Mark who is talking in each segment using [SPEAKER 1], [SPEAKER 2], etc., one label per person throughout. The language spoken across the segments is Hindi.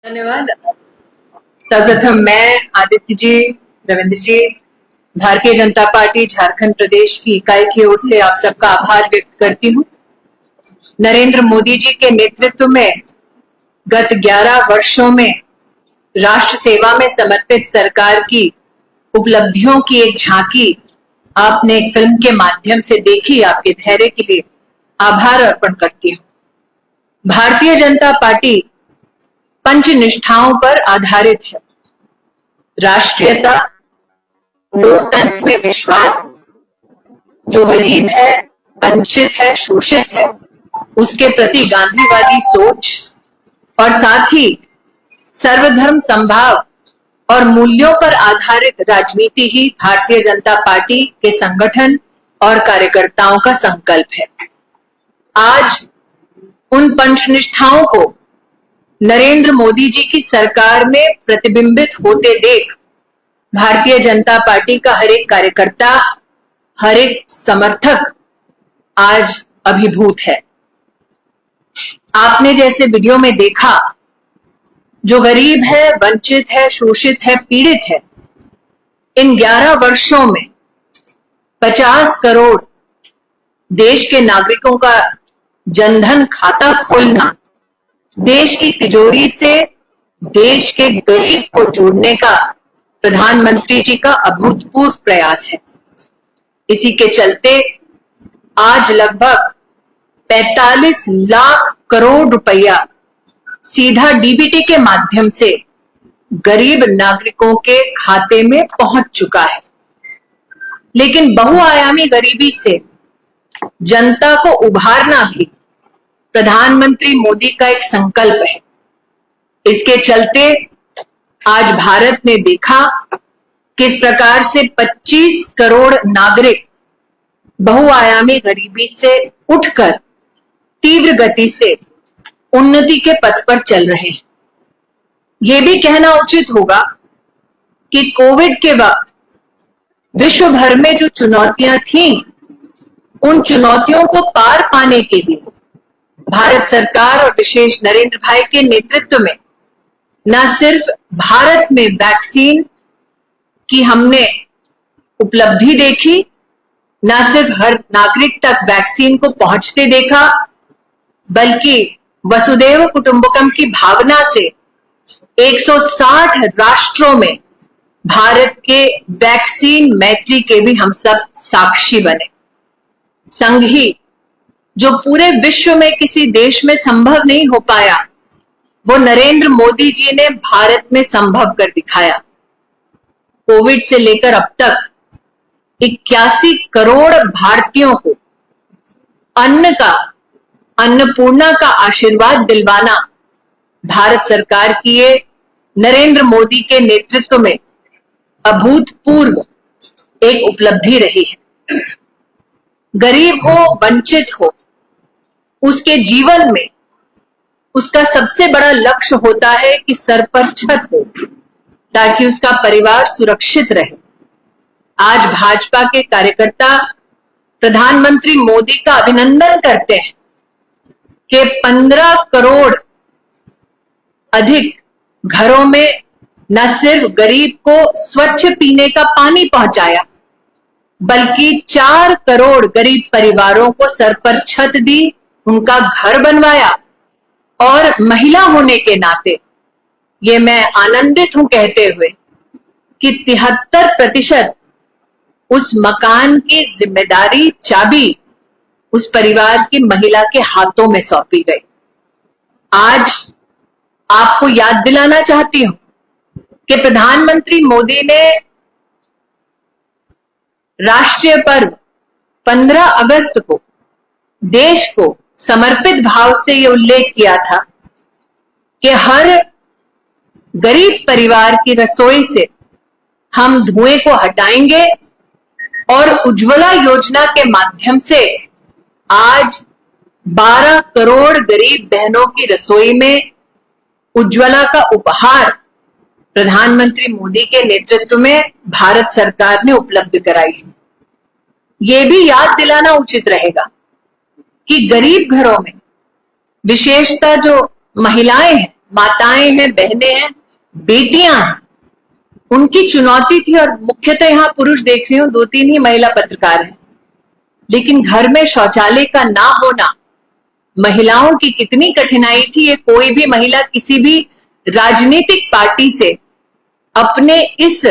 [SPEAKER 1] धन्यवाद। सर्वप्रथम मैं आदित्य जी, रविंद्र जी, भारतीय जनता पार्टी झारखंड प्रदेश की इकाई की ओर से आप सबका आभार व्यक्त करती हूँ। नरेंद्र मोदी जी के नेतृत्व में गत 11 वर्षों में राष्ट्र सेवा में समर्पित सरकार की उपलब्धियों की एक झांकी आपने एक फिल्म के माध्यम से देखी। आपके धैर्य के लिए आभार अर्पण करती हूँ। भारतीय जनता पार्टी पंचनिष्ठाओं पर आधारित है। राष्ट्रीयता, लोकतंत्र में विश्वास, जो गरीब है, वंचित है, शोषित है, उसके प्रति गांधीवादी सोच और साथ ही सर्वधर्म समभाव और मूल्यों पर आधारित राजनीति ही भारतीय जनता पार्टी के संगठन और कार्यकर्ताओं का संकल्प है। आज उन पंचनिष्ठाओं को नरेंद्र मोदी जी की सरकार में प्रतिबिंबित होते देख भारतीय जनता पार्टी का हर एक कार्यकर्ता, हर एक समर्थक आज अभिभूत है। आपने जैसे वीडियो में देखा, जो गरीब है, वंचित है, शोषित है, पीड़ित है, इन 11 वर्षों में 50 करोड़ देश के नागरिकों का जनधन खाता खोलना, देश की तिजोरी से देश के गरीब को जोड़ने का प्रधानमंत्री जी का अभूतपूर्व प्रयास है। इसी के चलते आज लगभग 45 लाख करोड़ रुपया सीधा डीबीटी के माध्यम से गरीब नागरिकों के खाते में पहुंच चुका है। लेकिन बहुआयामी गरीबी से जनता को उभारना भी प्रधानमंत्री मोदी का एक संकल्प है। इसके चलते आज भारत ने देखा किस प्रकार से 25 करोड़ नागरिक बहुआयामी गरीबी से उठकर तीव्र गति से उन्नति के पथ पर चल रहे हैं। यह भी कहना उचित होगा कि कोविड के वक्त विश्व भर में जो चुनौतियां थीं, उन चुनौतियों को पार पाने के लिए भारत सरकार और विशेष नरेंद्र भाई के नेतृत्व में न सिर्फ भारत में वैक्सीन की हमने उपलब्धि देखी, न सिर्फ हर नागरिक तक वैक्सीन को पहुंचते देखा, बल्कि वसुधैव कुटुंबकम की भावना से 160 राष्ट्रों में भारत के वैक्सीन मैत्री के भी हम सब साक्षी बने। संग ही जो पूरे विश्व में किसी देश में संभव नहीं हो पाया, वो नरेंद्र मोदी जी ने भारत में संभव कर दिखाया। कोविड से लेकर अब तक 81 करोड़ भारतीयों को अन्नपूर्णा का आशीर्वाद दिलवाना भारत सरकार की ये नरेंद्र मोदी के नेतृत्व में अभूतपूर्व एक उपलब्धि रही है। गरीब हो, वंचित हो, उसके जीवन में उसका सबसे बड़ा लक्ष्य होता है कि सर पर छत हो, ताकि उसका परिवार सुरक्षित रहे। आज भाजपा के कार्यकर्ता प्रधानमंत्री मोदी का अभिनंदन करते हैं कि 15 करोड़ अधिक घरों में न सिर्फ गरीब को स्वच्छ पीने का पानी पहुंचाया, बल्कि 4 करोड़ गरीब परिवारों को सर पर छत दी, उनका घर बनवाया। और महिला होने के नाते ये मैं आनंदित हूं कहते हुए कि 73% उस मकान की जिम्मेदारी, चाबी उस परिवार की महिला के हाथों में सौंपी गई। आज आपको याद दिलाना चाहती हूं कि प्रधानमंत्री मोदी ने राष्ट्रीय पर्व 15 अगस्त को देश को समर्पित भाव से यह उल्लेख किया था कि हर गरीब परिवार की रसोई से हम धुएं को हटाएंगे और उज्ज्वला योजना के माध्यम से आज 12 करोड़ गरीब बहनों की रसोई में उज्ज्वला का उपहार प्रधानमंत्री मोदी के नेतृत्व में भारत सरकार ने उपलब्ध कराई है। यह भी याद दिलाना उचित रहेगा कि गरीब घरों में विशेषतः जो महिलाएं हैं, माताएं हैं, बहनें हैं, बेटियां हैं, उनकी चुनौती थी। और मुख्यतः यहां पुरुष देख रही हूं, 2-3 ही महिला पत्रकार हैं, लेकिन घर में शौचालय का ना होना महिलाओं की कितनी कठिनाई थी, ये कोई भी महिला किसी भी राजनीतिक पार्टी से अपने इस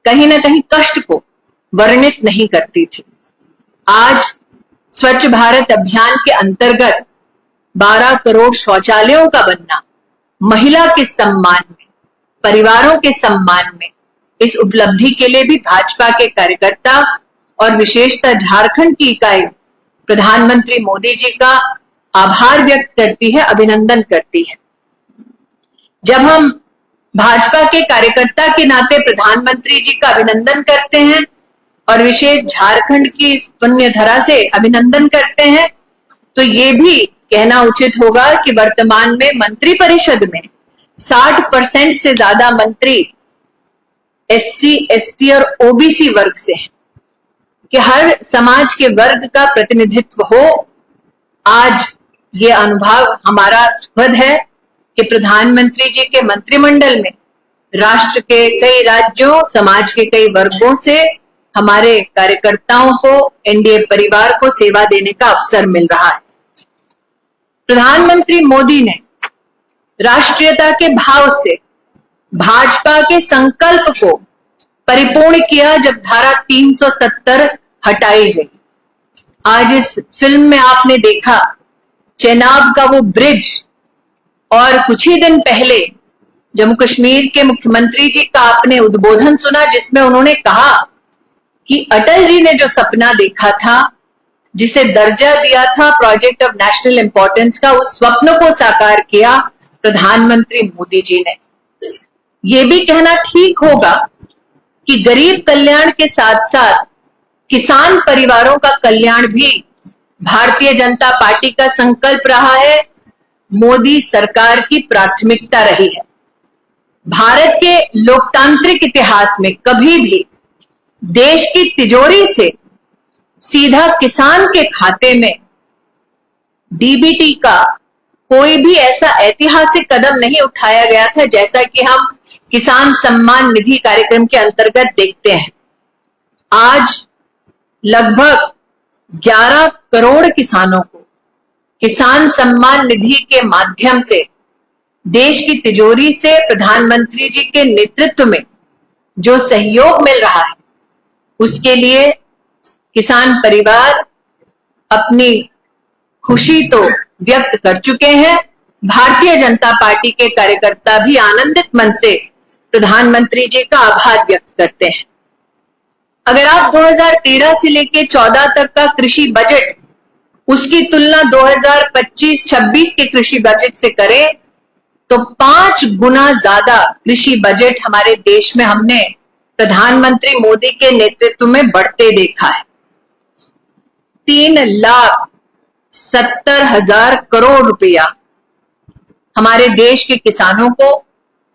[SPEAKER 1] कहीं ना कहीं कष्ट को वर्णित नहीं करती थी। आज स्वच्छ भारत अभियान के अंतर्गत 12 करोड़ शौचालयों का बनना महिला के सम्मान में, परिवारों के सम्मान में, इस उपलब्धि के लिए भी भाजपा के कार्यकर्ता और विशेषतः झारखंड की इकाई प्रधानमंत्री मोदी जी का आभार व्यक्त करती है, अभिनंदन करती है। जब हम भाजपा के कार्यकर्ता के नाते प्रधानमंत्री जी का अभिनंदन करते हैं और विशेष झारखंड की इस पुण्य धरा से अभिनंदन करते हैं, तो ये भी कहना उचित होगा कि वर्तमान में मंत्री परिषद में 60% से ज्यादा मंत्री एससी, एसटी और ओबीसी वर्ग से हैं, कि हर समाज के वर्ग का प्रतिनिधित्व हो। आज ये अनुभव हमारा सुखद है कि प्रधानमंत्री जी के मंत्रिमंडल में राष्ट्र के कई राज्यों, समाज के कई वर्गों से हमारे कार्यकर्ताओं को, एनडीए परिवार को सेवा देने का अवसर मिल रहा है। प्रधानमंत्री मोदी ने राष्ट्रीयता के भाव से भाजपा के संकल्प को परिपूर्ण किया जब धारा 370 हटाई गई। आज इस फिल्म में आपने देखा चेनाब का वो ब्रिज, और कुछ ही दिन पहले जम्मू कश्मीर के मुख्यमंत्री जी का आपने उद्बोधन सुना, जिसमें उन्होंने कहा कि अटल जी ने जो सपना देखा था, जिसे दर्जा दिया था प्रोजेक्ट ऑफ नेशनल इंपॉर्टेंस का, उस स्वप्न को साकार किया प्रधानमंत्री मोदी जी ने। ये भी कहना ठीक होगा कि गरीब कल्याण के साथ साथ किसान परिवारों का कल्याण भी भारतीय जनता पार्टी का संकल्प रहा है, मोदी सरकार की प्राथमिकता रही है। भारत के लोकतांत्रिक इतिहास में कभी भी देश की तिजोरी से सीधा किसान के खाते में डीबीटी का कोई भी ऐसा ऐतिहासिक कदम नहीं उठाया गया था, जैसा कि हम किसान सम्मान निधि कार्यक्रम के अंतर्गत देखते हैं। आज लगभग 11 करोड़ किसानों को किसान सम्मान निधि के माध्यम से देश की तिजोरी से प्रधानमंत्री जी के नेतृत्व में जो सहयोग मिल रहा है, उसके लिए किसान परिवार अपनी खुशी तो व्यक्त कर चुके हैं। भारतीय जनता पार्टी के कार्यकर्ता भी आनंदित मन से प्रधानमंत्री जी का आभार व्यक्त करते हैं। अगर आप 2013 से लेकर 14 तक का कृषि बजट, उसकी तुलना 2025-26 के कृषि बजट से करें तो 5 गुना ज्यादा कृषि बजट हमारे देश में हमने प्रधानमंत्री मोदी के नेतृत्व में बढ़ते देखा है। 3,70,000 करोड़ रुपया हमारे देश के किसानों को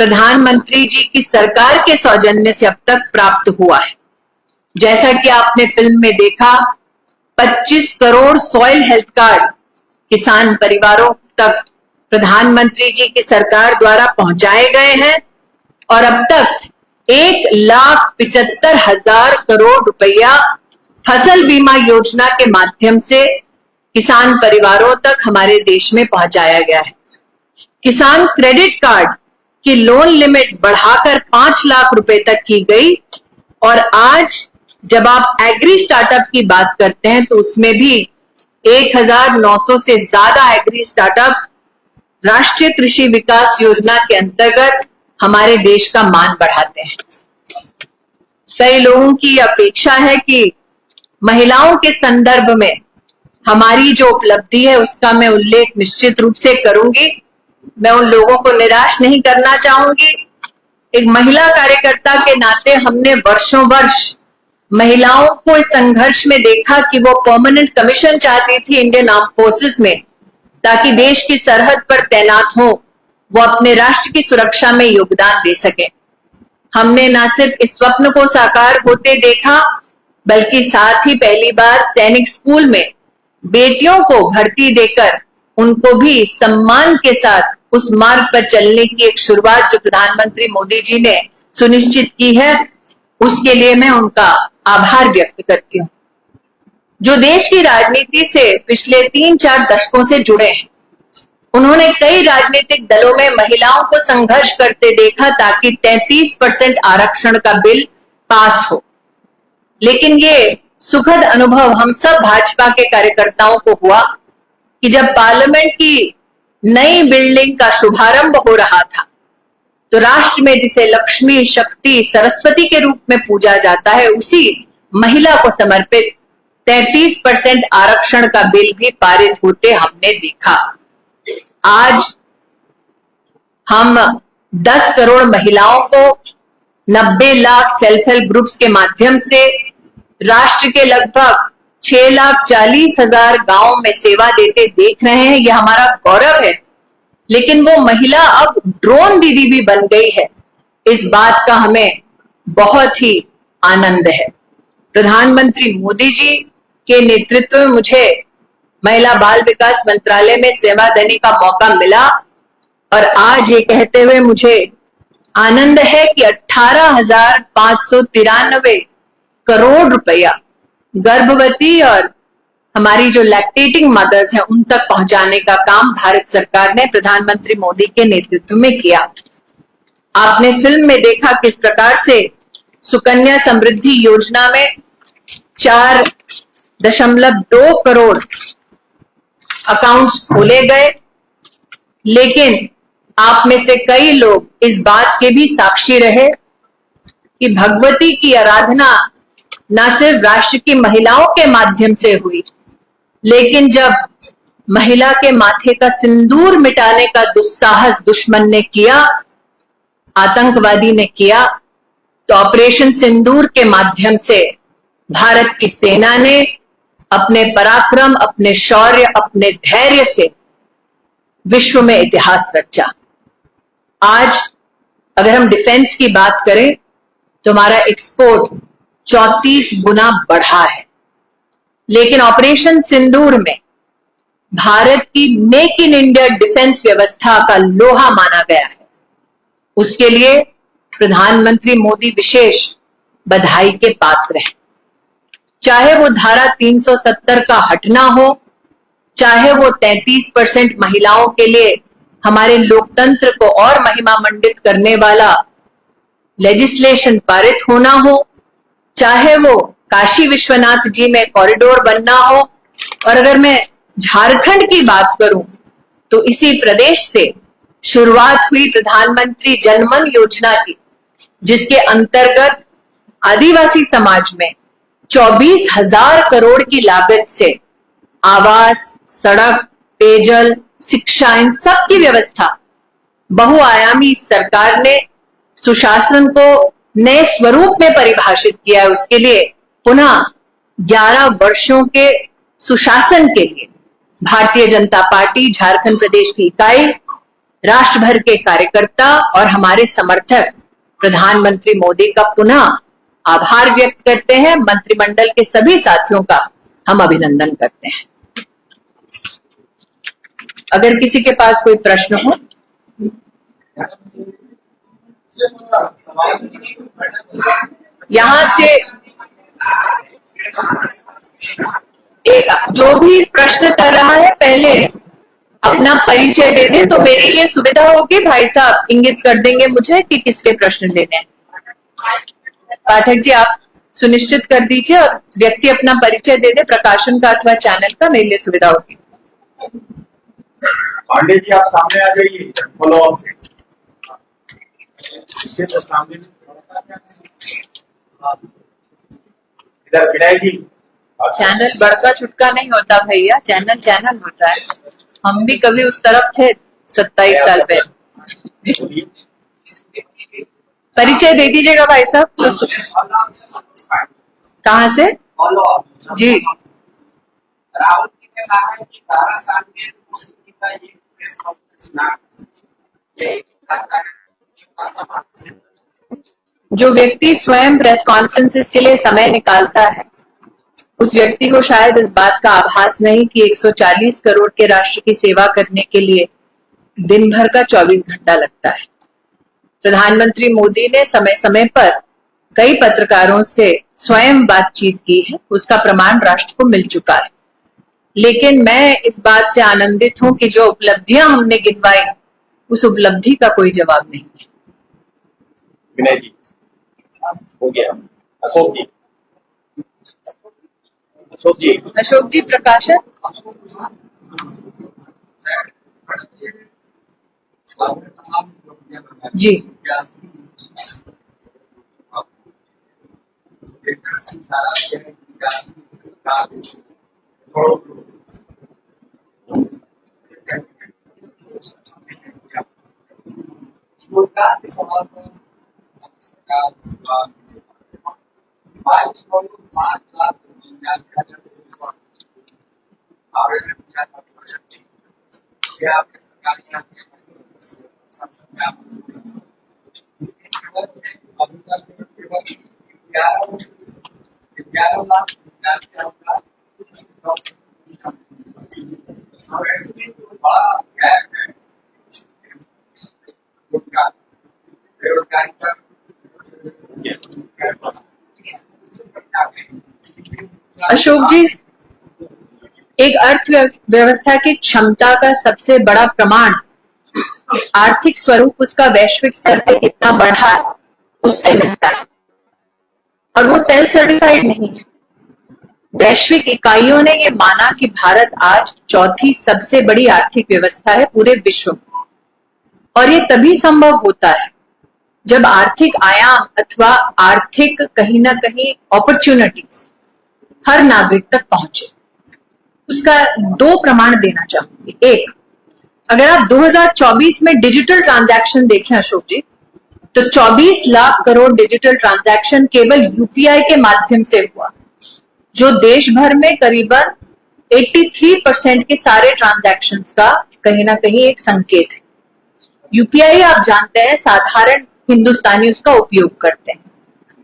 [SPEAKER 1] प्रधानमंत्री जी की सरकार के सौजन्य से अब तक प्राप्त हुआ है। जैसा कि आपने फिल्म में देखा, 25 करोड़ सॉइल हेल्थ कार्ड किसान परिवारों तक प्रधानमंत्री जी की सरकार द्वारा पहुंचाए गए हैं, और अब तक 1,75,000 करोड़ रुपया फसल बीमा योजना के माध्यम से किसान परिवारों तक हमारे देश में पहुंचाया गया है। किसान क्रेडिट कार्ड की लोन लिमिट बढ़ाकर 5 लाख रुपए तक की गई, और आज जब आप एग्री स्टार्टअप की बात करते हैं तो उसमें भी 1,900 से ज्यादा एग्री स्टार्टअप राष्ट्रीय कृषि विकास योजना के अंतर्गत हमारे देश का मान बढ़ाते हैं। कई लोगों की अपेक्षा है कि महिलाओं के संदर्भ में हमारी जो उपलब्धि है उसका मैं उल्लेख निश्चित रूप से करूंगी। मैं उन लोगों को निराश नहीं करना चाहूंगी। एक महिला कार्यकर्ता के नाते हमने वर्षों वर्ष महिलाओं को इस संघर्ष में देखा कि वो परमानेंट कमीशन चाहती थी इंडियन आर्म फोर्सेस में, ताकि देश की सरहद पर तैनात हो, वो अपने राष्ट्र की सुरक्षा में योगदान दे सके। हमने न सिर्फ इस स्वप्न को साकार होते देखा, बल्कि साथ ही पहली बार सैनिक स्कूल में बेटियों को भर्ती देकर उनको भी सम्मान के साथ उस मार्ग पर चलने की एक शुरुआत जो प्रधानमंत्री मोदी जी ने सुनिश्चित की है, उसके लिए मैं उनका आभार व्यक्त करती हूँ। जो देश की राजनीति से पिछले 3-4 दशकों से जुड़े हैं, उन्होंने कई राजनीतिक दलों में महिलाओं को संघर्ष करते देखा ताकि 33% आरक्षण का बिल पास हो। लेकिन ये सुखद अनुभव हम सब भाजपा के कार्यकर्ताओं को हुआ कि जब पार्लियामेंट की नई बिल्डिंग का शुभारंभ हो रहा था, तो राष्ट्र में जिसे लक्ष्मी, शक्ति, सरस्वती के रूप में पूजा जाता है, उसी महिला को समर्पित 33% आरक्षण का बिल भी पारित होते हमने देखा। आज हम 10 करोड़ महिलाओं को 90 लाख सेल्फ हेल्प ग्रुप्स के माध्यम से राष्ट्र के लगभग 6,40,000 गांवों में सेवा देते देख रहे हैं। यह हमारा गौरव है। लेकिन वो महिला अब ड्रोन दीदी भी बन गई है, इस बात का हमें बहुत ही आनंद है। प्रधानमंत्री मोदी जी के नेतृत्व में मुझे महिला बाल विकास मंत्रालय में सेवा देने का मौका मिला और आज ये कहते हुए मुझे आनंद है कि 18,593 करोड़ रुपया गर्भवती और हमारी जो लैक्टेटिंग मदर्स हैं उन तक पहुंचाने का काम भारत सरकार ने प्रधानमंत्री मोदी के नेतृत्व में किया। आपने फिल्म में देखा किस प्रकार से सुकन्या समृद्धि योजना में 4.2 करोड़ अकाउंट्स खोले गए, लेकिन आप में से कई लोग इस बात के भी साक्षी रहे कि भगवती की आराधना न सिर्फ राष्ट्र की महिलाओं के माध्यम से हुई, लेकिन जब महिला के माथे का सिंदूर मिटाने का दुस्साहस दुश्मन ने किया, आतंकवादी ने किया, तो ऑपरेशन सिंदूर के माध्यम से भारत की सेना ने अपने पराक्रम, अपने शौर्य, अपने धैर्य से विश्व में इतिहास रचा। आज अगर हम डिफेंस की बात करें तो हमारा एक्सपोर्ट 34 गुना बढ़ा है, लेकिन ऑपरेशन सिंदूर में भारत की मेक इन इंडिया डिफेंस व्यवस्था का लोहा माना गया है। उसके लिए प्रधानमंत्री मोदी विशेष बधाई के पात्र हैं। चाहे वो धारा 370 का हटना हो, चाहे वो 33% महिलाओं के लिए हमारे लोकतंत्र को और महिमा मंडित करने वाला लेजिस्लेशन पारित होना हो, चाहे वो काशी विश्वनाथ जी में कॉरिडोर बनना हो, और अगर मैं झारखंड की बात करूं तो इसी प्रदेश से शुरुआत हुई प्रधानमंत्री जनमन योजना की, जिसके अंतर्गत आदिवासी समाज में 24,000 करोड़ की लागत से आवास, सड़क, पेयजल, शिक्षा, इन सब की व्यवस्था बहुआयामी सरकार ने सुशासन को नए स्वरूप में परिभाषित किया है। उसके लिए पुनः 11 वर्षों के सुशासन के लिए भारतीय जनता पार्टी झारखंड प्रदेश की इकाई, राष्ट्र भर के कार्यकर्ता और हमारे समर्थक प्रधानमंत्री मोदी का पुनः आभार व्यक्त करते हैं। मंत्रिमंडल के सभी साथियों का हम अभिनंदन करते हैं। अगर किसी के पास कोई प्रश्न हो, यहां से एक जो भी प्रश्न कर रहा है पहले अपना परिचय दे दे, तो मेरे लिए सुविधा होगी। भाई साहब इंगित कर देंगे मुझे कि किसके प्रश्न लेने हैं। पाठक जी आप सुनिश्चित कर दीजिए और व्यक्ति अपना परिचय दे दे, प्रकाशन का अथवा चैनल का, मेरे लिए सुविधा होगी।
[SPEAKER 2] पांडे जी आप सामने आ जाइए फॉलो अप से तो सामने इधर विनय जी।
[SPEAKER 1] चैनल बड़का छुटका नहीं होता भैया, चैनल चैनल होता है। हम भी कभी उस तरफ थे 27 साल पहले। परिचय दे दीजिएगा भाई साहब। तो कहाँ से जी?
[SPEAKER 3] राहुल जी ने कहा है कि 12 साल में का ये प्रेस कॉन्फ्रेंस ना,
[SPEAKER 1] जो व्यक्ति स्वयं प्रेस कॉन्फ्रेंसेस के लिए समय निकालता है उस व्यक्ति को शायद इस बात का आभास नहीं कि 140 करोड़ के राष्ट्र की सेवा करने के लिए दिन भर का 24 घंटा लगता है। प्रधानमंत्री मोदी ने समय समय पर कई पत्रकारों से स्वयं बातचीत की है, उसका प्रमाण राष्ट्र को मिल चुका है। लेकिन मैं इस बात से आनंदित हूं कि जो उपलब्धियां हमने गिनवाई, उस उपलब्धि का कोई जवाब नहीं है।
[SPEAKER 2] विनय जी हो गया। अशोक जी,
[SPEAKER 1] अशोक जी प्रकाशन। जी,
[SPEAKER 3] रोजगार के सवाल पर सरकार 5 लाख आवेदन किया था। क्या आपके सरकारी अभी तक केवल 11 लाख बड़ा गैप है
[SPEAKER 1] अशोक जी, एक अर्थव्यवस्था की क्षमता का सबसे बड़ा प्रमाण आर्थिक स्वरूप उसका वैश्विक स्तर पर कितना बढ़ा है, उससे मिलता है। और वो सेल्फ सर्टिफाइड नहीं है। वैश्विक इकाइयों ने ये माना कि भारत आज चौथी सबसे बड़ी आर्थिक व्यवस्था है पूरे विश्व में। और ये तभी संभव होता है जब आर्थिक आयाम अथवा आर्थिक कहीं ना कहीं अपॉर्चुनिटीज हर नागरिक तक पहुंचे। उसका 2 प्रमाण देना चाहूंगी। एक, अगर आप 2024 में डिजिटल ट्रांजैक्शन देखें अशोक जी, तो 24 लाख करोड़ डिजिटल ट्रांजैक्शन केवल यूपीआई के माध्यम से हुआ, जो देश भर में करीबन 83% के सारे ट्रांजैक्शंस का कहीं ना कहीं एक संकेत है। यूपीआई आप जानते हैं साधारण हिंदुस्तानी उसका उपयोग करते हैं।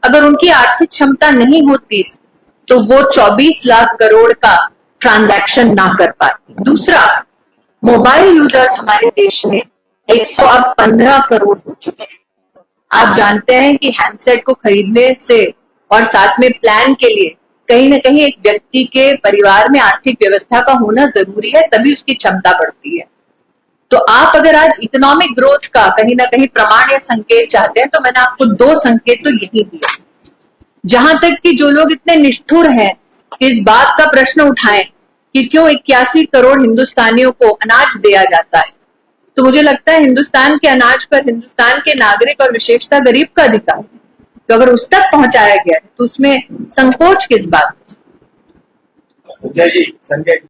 [SPEAKER 1] अगर उनकी आर्थिक क्षमता नहीं होती तो वो 24 लाख करोड़ का ट्रांजैक्शन ना कर पाती। दूसरा, मोबाइल यूजर्स हमारे देश में 115 करोड़ हो चुके हैं। आप जानते हैं कि हैंडसेट को खरीदने से और साथ में प्लान के लिए कहीं ना कहीं एक व्यक्ति के परिवार में आर्थिक व्यवस्था का होना जरूरी है, तभी उसकी क्षमता बढ़ती है। तो आप अगर आज इकोनॉमिक ग्रोथ का कहीं ना कहीं प्रमाण या संकेत चाहते हैं, तो मैंने आपको 2 संकेत तो यही दिए। जहां तक कि जो लोग इतने निष्ठुर हैं कि इस बात का प्रश्न उठाएं कि क्यों 81 करोड़ हिंदुस्तानियों को अनाज दिया जाता है, तो मुझे लगता है हिंदुस्तान के अनाज पर हिंदुस्तान के नागरिक और विशेषता गरीब का अधिकार है। तो अगर उस तक पहुंचाया गया है तो उसमें संकोच किस बात?
[SPEAKER 2] संजय जी, संजय